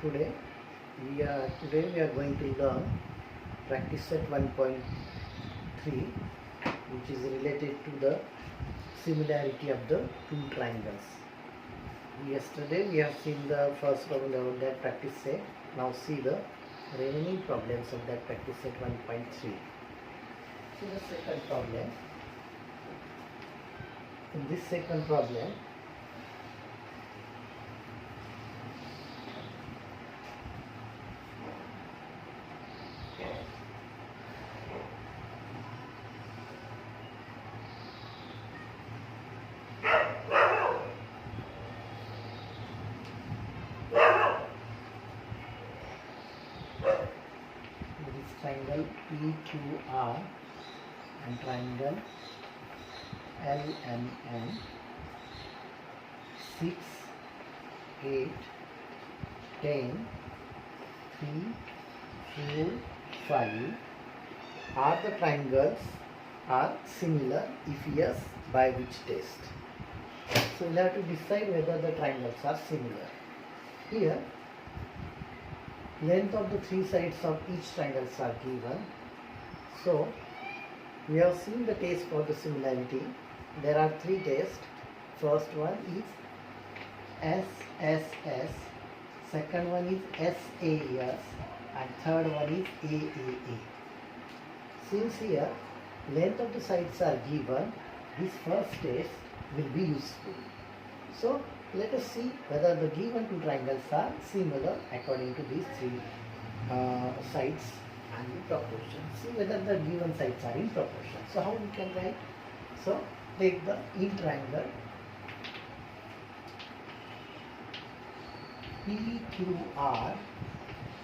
Today we are going to learn practice set 1.3, which is related to the similarity of the two triangles. Yesterday we have seen the first problem of that practice set. Now see the remaining problems of that practice set 1.3. See the second problem. In this second problem, triangle PQR and triangle LMN, 6, 8, 10, 3, 4, 5 are the triangles are similar? If yes, by which test? So we'll have to decide whether the triangles are similar. Here, length of the three sides of each triangles are given. So we have seen the test for the similarity. There are three tests. First one is SSS, second one is SAS, and third one is AAA. Since here length of the sides are given, this first test will be useful. So let us see whether the given two triangles are similar according to these three sides and in proportion. See whether the given sides are in proportion. So how we can write? So take the in triangle PQR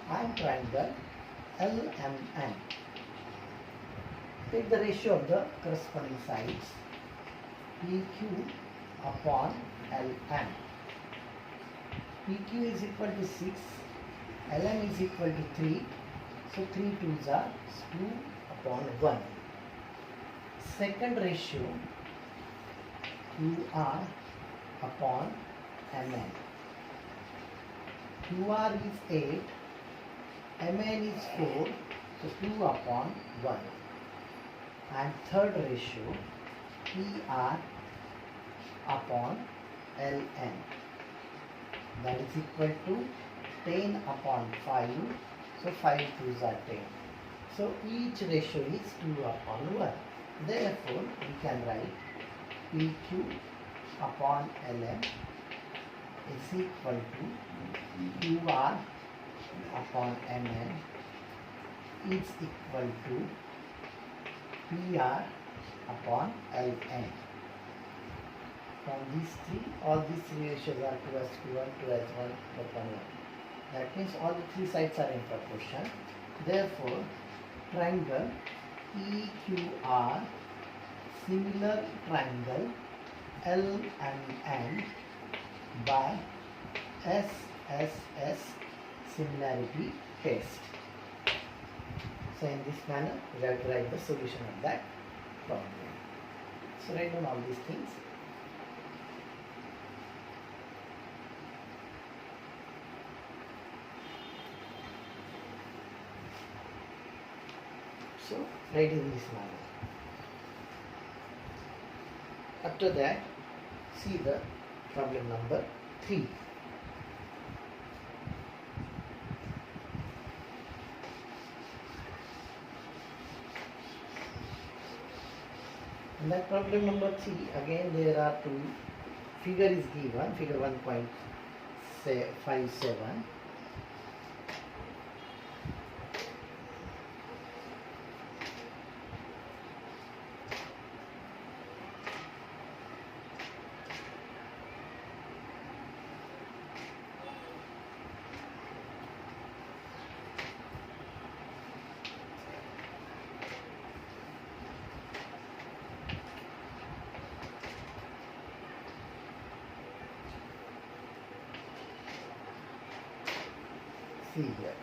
and triangle LMN. Take the ratio of the corresponding sides PQ upon LM. PQ is equal to 6, LM is equal to 3, so 3 2s are 2 upon 1. Second ratio QR upon MN. QR is 8, MN is 4, so 2 upon 1. And third ratio PR upon Ln, that is equal to 10 upon 5, so 5 2s are 10. So each ratio is 2 upon 1. Therefore we can write PQ upon Ln is equal to QR upon Mn is equal to PR upon Ln. From these three, all these three ratios are 2:1, 2:1, 1:1. That means all the three sides are in proportion. Therefore, triangle EQR, similar triangle LMN by SSS similarity test. So in this manner, we have to write the solution of that problem. So write down all these things. So write in this manner. After that, see the problem number 3. In that problem number 3, again there are two figure is given, figure 1.57. See here,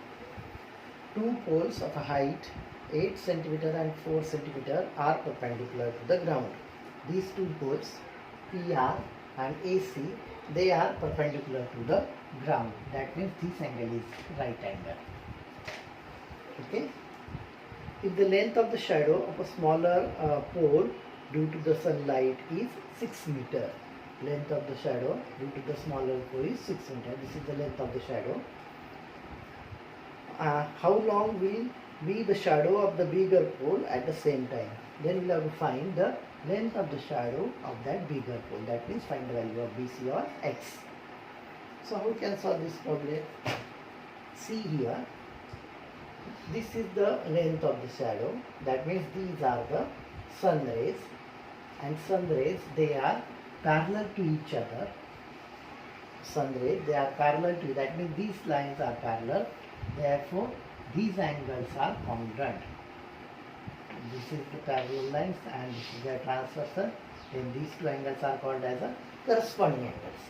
two poles of a height 8 cm and 4 cm are perpendicular to the ground. These two poles PR and AC they are perpendicular to the ground. That means this angle is right angle. Okay. If the length of the shadow of a smaller pole due to the sunlight is 6 meter, length of the shadow due to the smaller pole is 6 meter. This is the length of the shadow. How long will be the shadow of the bigger pole at the same time? Then we'll have to find the length of the shadow of that bigger pole. That means find the value of BC or X. So how we can solve this problem? See here. This is the length of the shadow. That means these are the sun rays, and sun rays, they are parallel to each other. Sun rays, they are parallel to, that means these lines are parallel. Therefore, these angles are congruent. This is the parallel lines and this is their transversal. Then these two angles are called as a corresponding angles.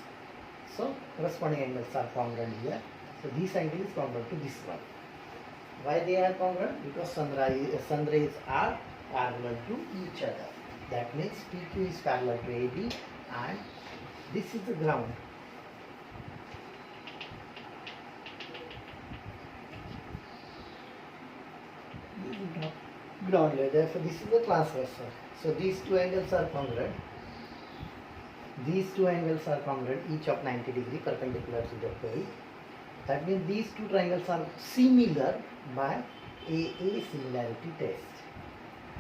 So, corresponding angles are congruent here. So, this angle is congruent to this one. Why they are congruent? Because sun rays are parallel to each other. That means PQ is parallel to AB and this is the ground. Ground layer. Therefore, this is the transversal. So, these two angles are congruent. These two angles are congruent, each of 90 degree perpendicular to the pole. That means these two triangles are similar by AA similarity test.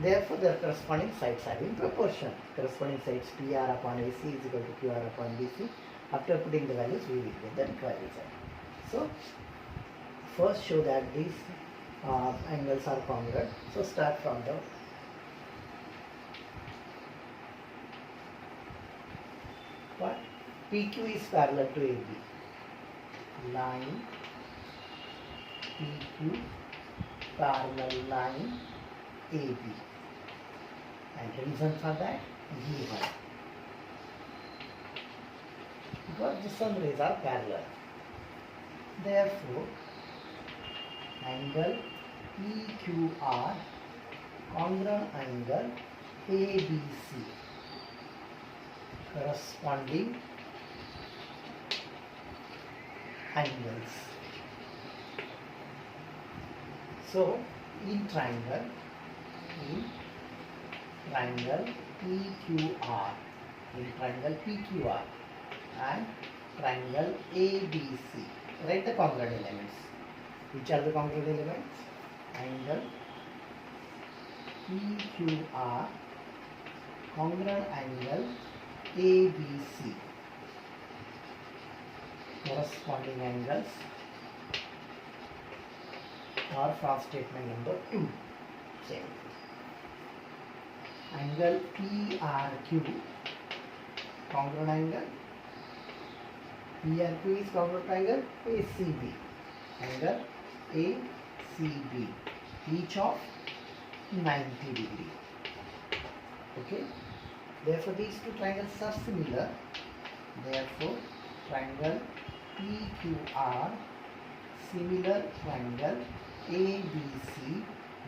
Therefore, their corresponding sides are in proportion. Corresponding sides PR upon AC is equal to QR upon BC. After putting the values, we will get the required result. So, first show that these angles are congruent. So, start from the what? PQ is parallel to AB. Line PQ parallel line AB, and the reason for that given, because the sun rays are parallel. Therefore, angle PQR congruent angle ABC, corresponding angles. So, in triangle PQR, and triangle ABC, write the congruent elements. Which are the congruent elements? Angle PQR congruent angle ABC, corresponding angles are from statement number 2. Same. Angle PRQ congruent angle. PRQ is congruent angle ACB. Angle ACB, each of 90 degree. Okay. Therefore, these two triangles are similar. Therefore, triangle PQR similar triangle ABC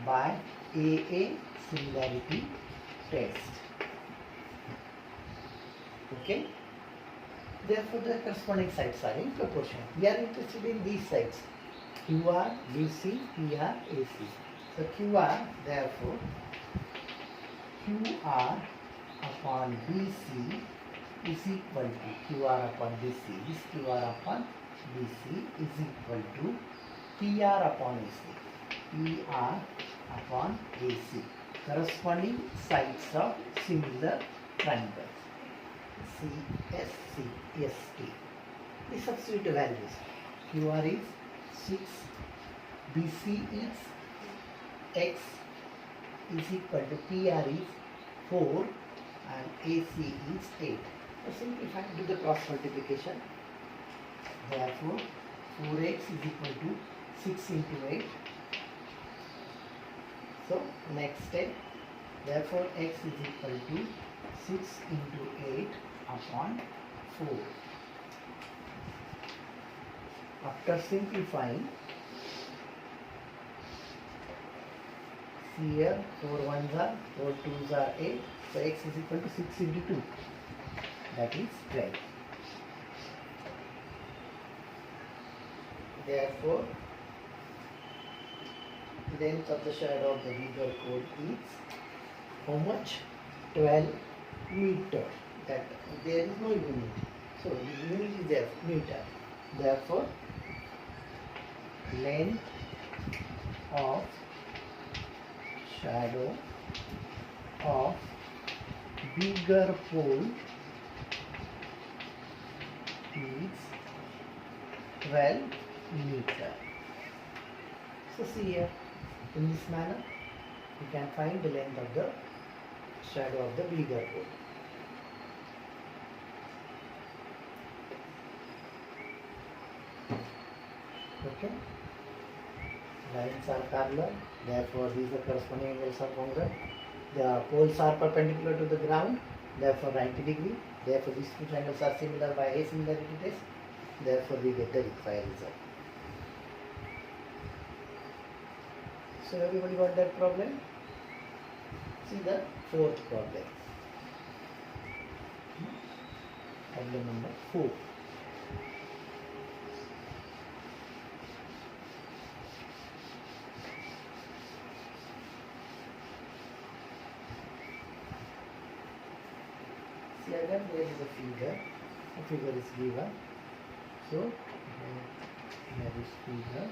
by AA similarity test. Okay. Therefore, the corresponding sides are in proportion. We are interested in these sides: QR, BC, PR, AC. So QR, therefore, QR upon BC is equal to QR upon BC. This QR upon BC is equal to PR upon AC. PR upon AC. Corresponding sides of similar triangles. CSC, ST. We substitute the values. QR is 6, BC is X is equal to PR is 4 and AC is 8. So simplify, do the cross multiplication. Therefore, 4x is equal to 6 into 8. So next step, therefore x is equal to 6 into 8 upon 4. After simplifying, see here 4 1s are 4 2s are 8. So x is equal to 6 into 2. That is 12. Therefore, length of the shadow of the bigger cone is how much? 12 meter. That there is no unit. So the unit is there, meter. Therefore, length of shadow of bigger pole is 12 meter. So see here, in this manner, you can find the length of the shadow of the bigger pole. Okay. Lines are parallel, therefore these are corresponding angles are congruent. The poles are perpendicular to the ground, therefore 90 degree. Therefore these two triangles are similar by a similarity test. Therefore we get the required result. So everybody got that problem? See the fourth problem. Problem number 4. See again there is a figure. A figure is given. So here is figure.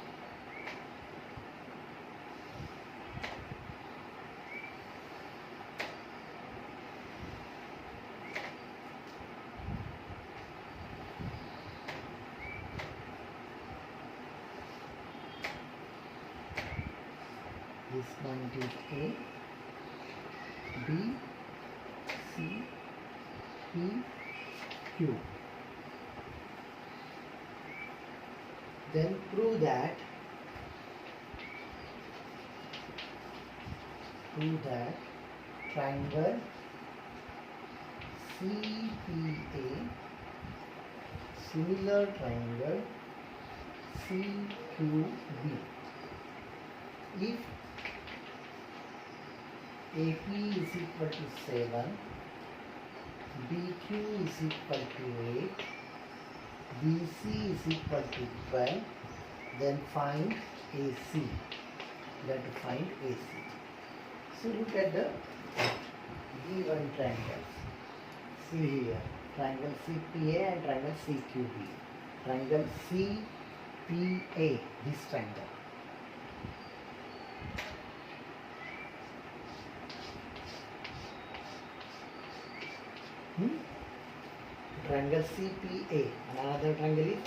This point is A, B, C, P, Q. Then prove that triangle CPA, similar triangle CQB. If AP is equal to 7, BQ is equal to 8, BC is equal to 12, then find AC. You have to find AC. So look at the given triangles. See here, triangle CPA and triangle CQB. Triangle CPA, this triangle. Triangle CPA, another triangle is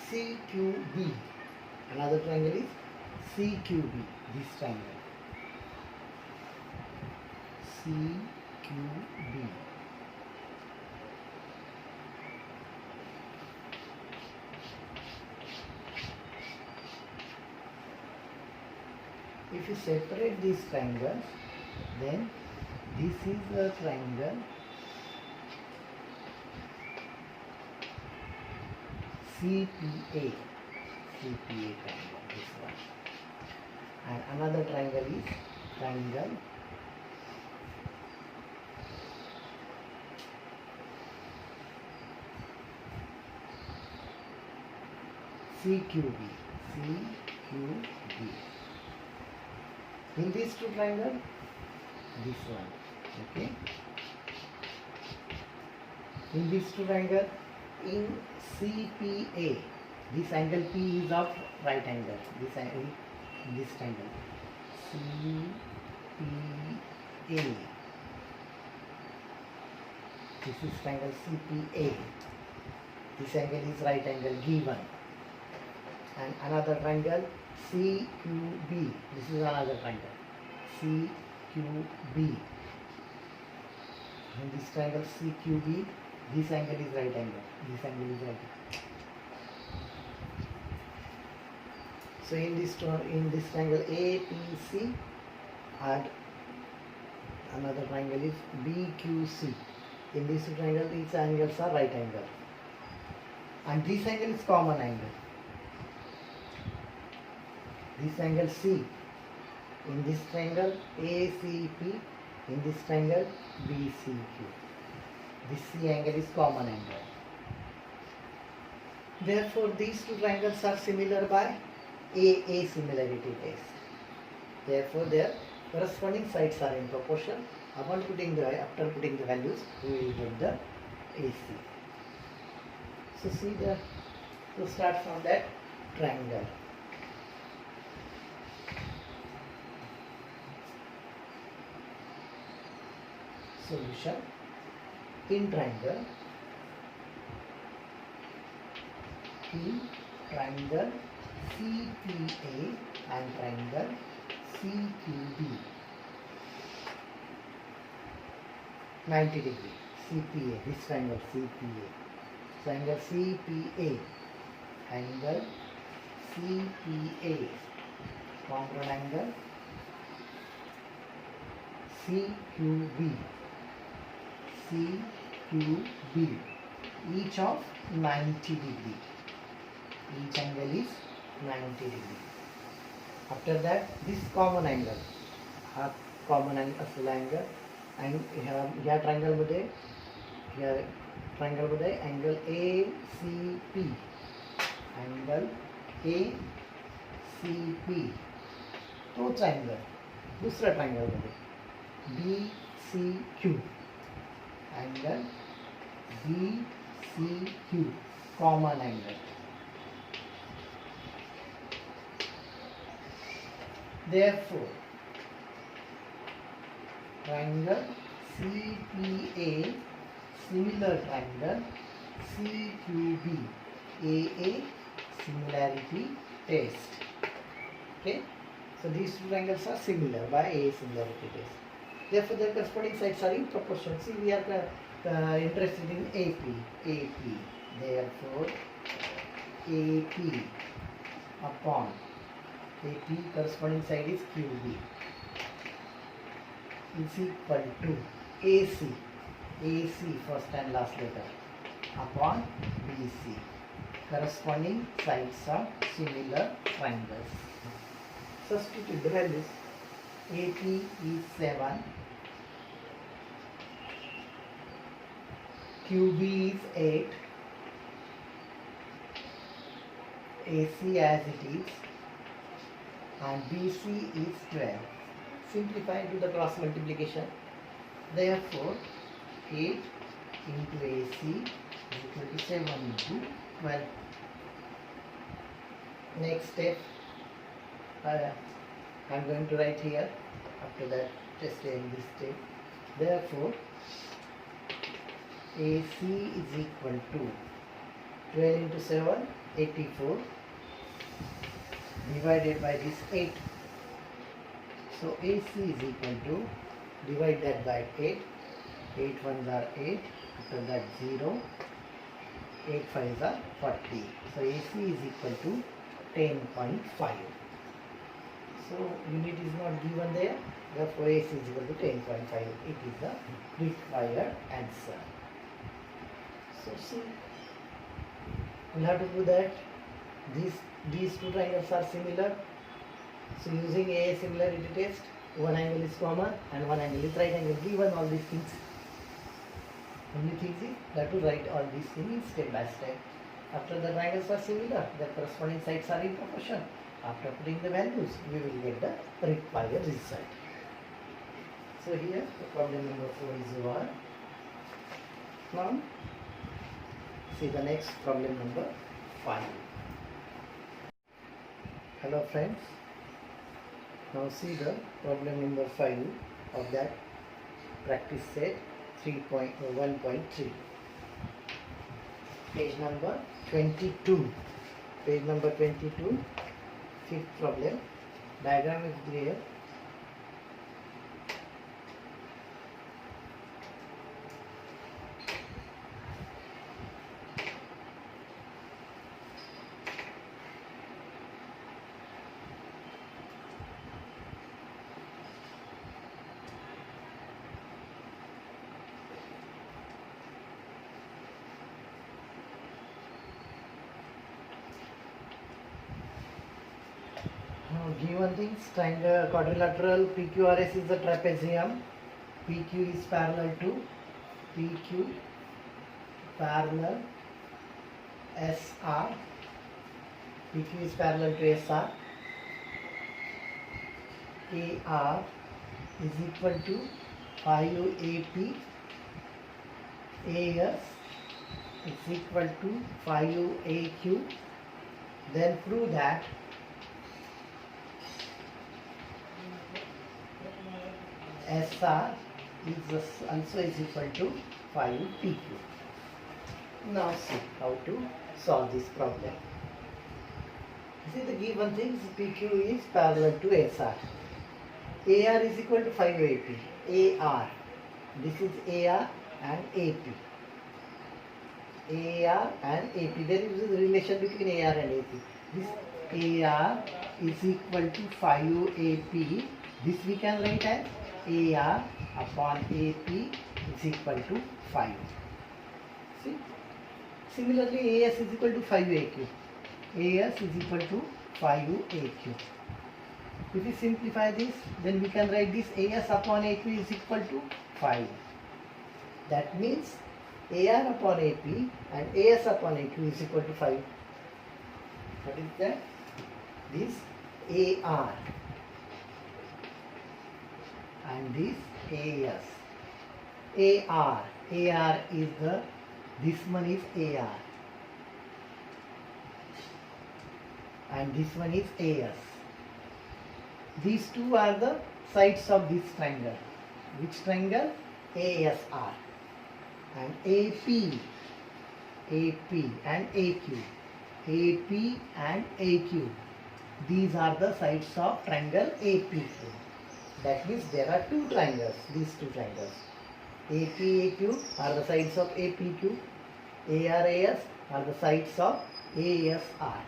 CQB, another triangle is CQB, this triangle CQB. If you separate these triangles, then this is the triangle CPA triangle, this one. And another triangle is triangle CQB. In these two triangles, this one, okay. In these two triangles, in CPA, this angle P is of right angle. This angle, this triangle, CPA. This is triangle CPA. This angle is right angle given. And another triangle CQB. This is another triangle CQB. In this triangle CQB, this angle is right angle. This angle is right angle. So in this triangle APC, and another triangle is BQC. In this triangle, these angles are right angle, and this angle is common angle. This angle C. In this triangle ACP. In this triangle BCQ. This C angle is common angle. Therefore, these two triangles are similar by AA similarity test. Therefore, their corresponding sides are in proportion. After putting the values, we will get the AC. So see to start from that triangle. Solution in triangle CPA and triangle CQB 90 degree. CPA, this triangle CPA, triangle CPA, angle CPA, congruent angle CQB, each of 90 degree. Each angle is 90 degree. After that, this common angle, asl angle, and here triangle मध्ये angle ACP, angle ACP, तोच angle दुसऱ्या triangle मध्ये BCQ, angle BCQ, common angle. Therefore, triangle CPA similar triangle CQB, AA similarity test. Okay, so these two triangles are similar by AA similarity test. Therefore, their corresponding sides are in proportion. See, we are interested in AP. Therefore, AP upon AP corresponding side is QB is equal to AC first and last letter upon BC. Corresponding sides are similar triangles. Substitute the values. AP is 7, QB is 8, AC as it is, and BC is 12. Simplify into the cross multiplication. Therefore, 8 into AC is equal to 7 into 12. Next step, I am going to write here. After that, just in this step. Therefore, AC is equal to 12 into 7, 84, divided by this 8. So AC is equal to, divide that by 8. 8 ones are 8, after that 0, 8 fives are 40. So AC is equal to 10.5. So unit is not given there, therefore AC is equal to 10.5. It is the required answer. So see, we'll have to do that. These two triangles are similar. So using a similarity test, one angle is common and one angle is right angle. Given all these things, only thing is that to write all these things step by step. After the triangles are similar, their corresponding sides are in proportion. After putting the values, we will get the required result. So here, the problem number 4 is over. Now, see the next problem number 5. Hello friends. Now see the problem number 5 of that practice set 3.1.3. Page number 22. Page number 22. Fifth problem. Diagram is there. Given things, triangle, quadrilateral, PQRS is the trapezium, PQ is parallel to PQ, parallel SR, PQ is parallel to SR, AR is equal to 5AP, AS is equal to 5AQ. Then prove that SR is also is equal to 5PQ. Now see how to solve this problem. See, the given things, PQ is parallel to SR. AR is equal to 5AP. AR. This is AR and AP. AR and AP. There is a relation between AR and AP. This AR is equal to 5AP. This we can write as AR upon AP is equal to 5. See? Similarly, AS is equal to 5AQ. AS is equal to 5AQ. If we simplify this, then we can write this AS upon AP is equal to 5. That means AR upon AP and AS upon AQ is equal to 5. What is that? This AR and this AS. AR is this one is AR and this one is AS. These two are the sides of this triangle. Which triangle? ASR. And AP and AQ. AP and AQ. These are the sides of triangle APQ. That means there are two triangles, these two triangles. APAQ are the sides of APQ. ARAS are the sides of ASR.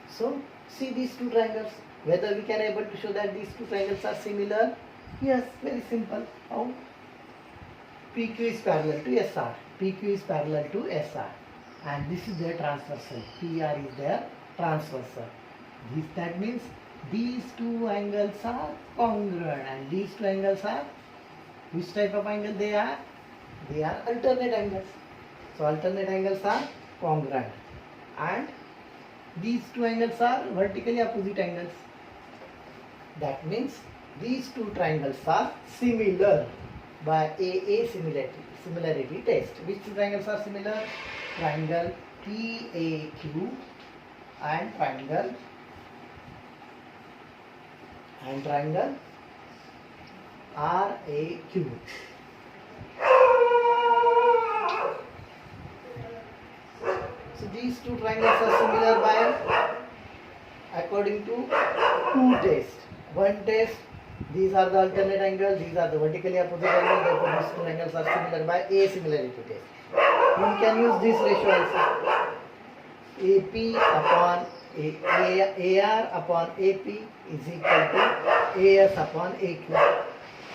So, see these two triangles. Whether we can able to show that these two triangles are similar? Yes, very simple. How? PQ is parallel to SR. PQ is parallel to SR. And this is their transversal. PR is their transversal. That means these two angles are congruent, and these two angles are, which type of angle they are? They are alternate angles. So alternate angles are congruent, and these two angles are vertically opposite angles. That means these two triangles are similar by AA similarity test. Which two triangles are similar? Triangle PAQ and triangle RAQ. So these two triangles are similar by according to two tests. One test, these are the alternate angles, these are the vertically opposite angles, therefore these two angles are similar by A similarity test. One can use this ratio also. AP upon AR upon AP is equal to AS upon AQ.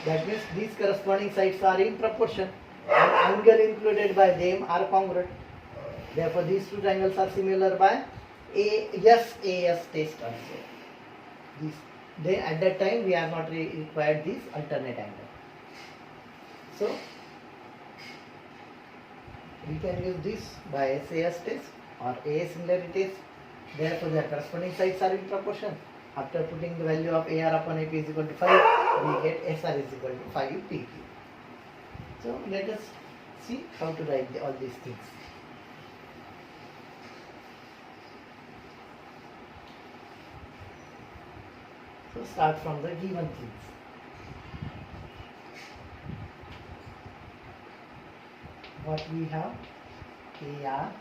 That means these corresponding sides are in proportion and angle included by them are congruent. Therefore these two triangles are similar by AS test also. Then at that time we are not required this alternate angle. So we can use this by SAS test or A similarity test. Therefore their corresponding sides are in proportion. After putting the value of AR upon AP is equal to 5, we get SR is equal to 5 PQ. So let us see how to write all these things. So start from the given things. What we have? AR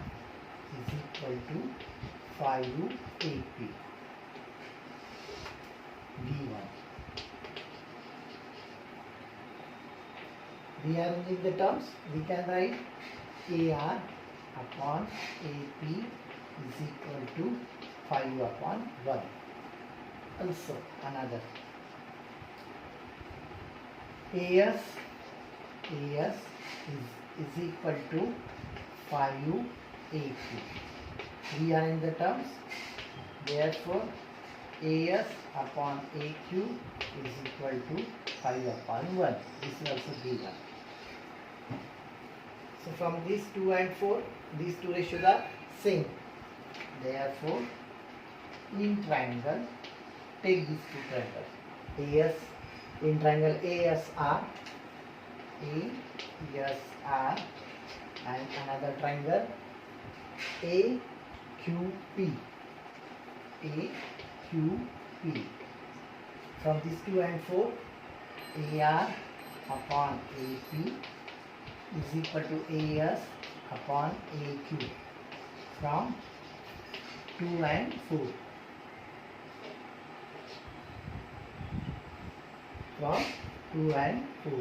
is equal to 5 AP. V1. Rearranging the terms, we can write AR upon AP is equal to 5 upon 1. Also another AS is equal to 5 AP. Rearrange the terms, therefore AS upon AQ is equal to 5 upon 1. This is also given. So from these 2 and 4, these two ratios are same. Therefore, in triangle, take these two triangles. AS, in triangle ASR, and another triangle AQP. From these 2 and 4, AR upon AP is equal to AS upon AQ. From 2 and 4. From 2 and 4.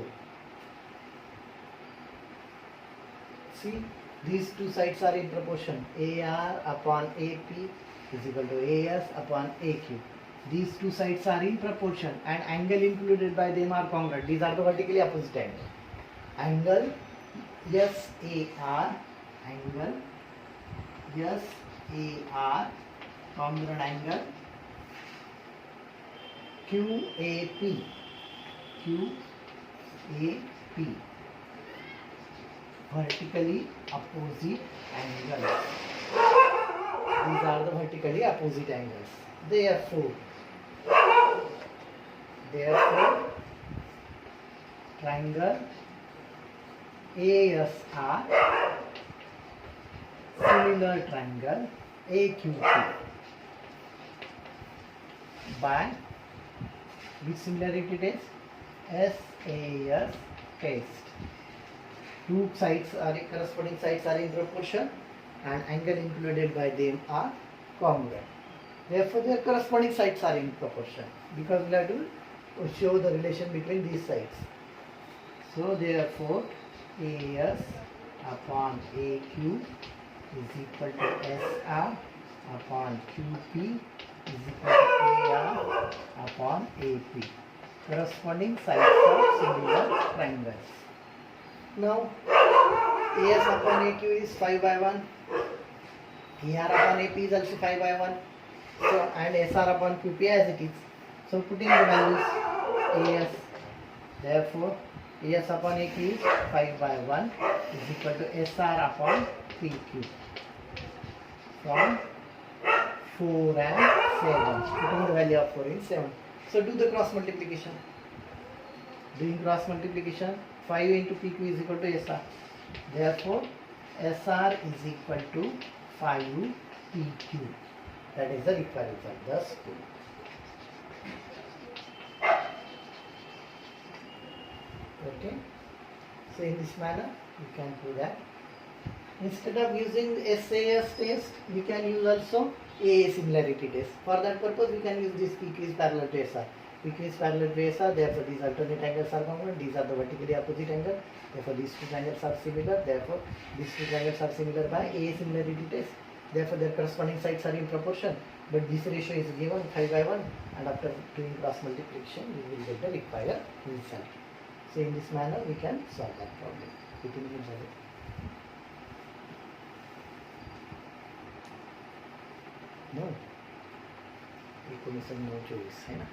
See, these two sides are in proportion. AR upon AP is equal to AS upon AQ. These two sides are in proportion and angle included by them are congruent. These are the vertically opposite angles. Angle SAR, congruent angle QAP, vertically opposite angles. These are the vertically opposite angles. Therefore, triangle ASR, similar triangle AQP, by which similarity test? SAS test. Two sides are corresponding sides are in proportion and angle included by them are congruent. Therefore, their corresponding sides are in proportion because we have to show the relation between these sides. So, therefore, AS upon AQ is equal to SR upon QP is equal to AR upon AP. Corresponding sides of similar triangles. Now, AS upon AQ is 5 by 1. AR upon AP is also 5 by 1. So, and SR upon QP as it is. So, putting the values AS, therefore, AS upon AQ is 5 by 1 is equal to SR upon PQ. From 4 and 7. Putting the value of 4 in 7. So, do the cross multiplication. Doing cross multiplication, 5 into PQ is equal to SR. Therefore, SR is equal to 5 PQ. That is the required result. Thus, 2. Okay. So, in this manner, you can do that. Instead of using the SAS test, we can use also AA similarity test. For that purpose, we can use this PQ is parallel to SR. PQ is parallel to SR, therefore these alternate angles are congruent. These are the vertically opposite angles. Therefore, these two triangles are similar. Therefore, these two triangles are similar by AA similarity test. Therefore, their corresponding sides are in proportion. But this ratio is given 5 by 1, and after doing cross multiplication, we will get the required result. So, in this manner, we can solve that problem. No. Equation no choice, है ना?